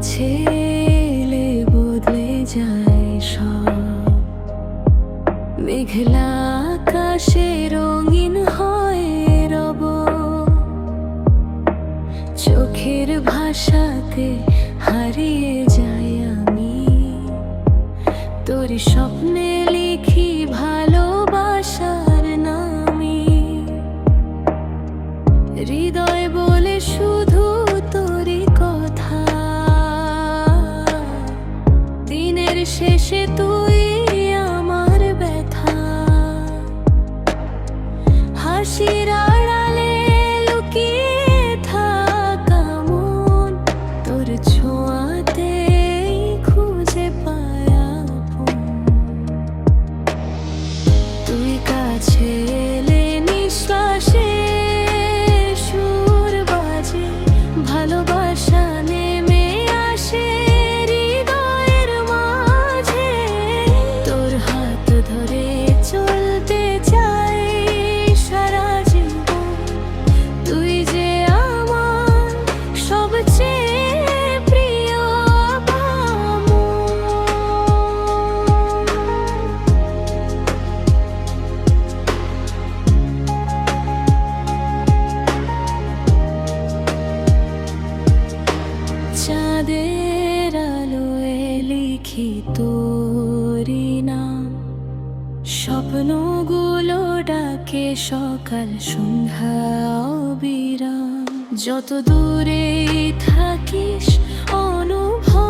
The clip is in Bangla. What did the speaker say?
কাছে এলে বদলে যায় সব। মেঘলা আকাশে রঙিন হয় রব, চোখের ভাষাতে হারিয়ে যাই আমি। তোর স্বপ্নে লিখি ভালোবাসার নামি, হৃদয় বলে শুধু তোরই কথা। দিনের শেষে তুই আমার ব্যথা, হাসির আড়ালে লুকিয়ে থাকা মন তোর ছোঁয়াতেই খুঁজে পায় আপন। তুই কাছে এলে নিঃশ্বাসে সুর বাজে, ভালোবাসা নেমে আসে হৃদয়ের মাঝে। তোর হাত ধরে চলতে চাই সারা জীবন, তুই যে আমার সবচেয়ে প্রিয় আপন। চাঁদের আলোয় লিখি তোরি নাম, স্বপ্নগুলো ডাকে সকাল সন্ধ্যা অবিরাম। যত দূরে থাকিস অনুভব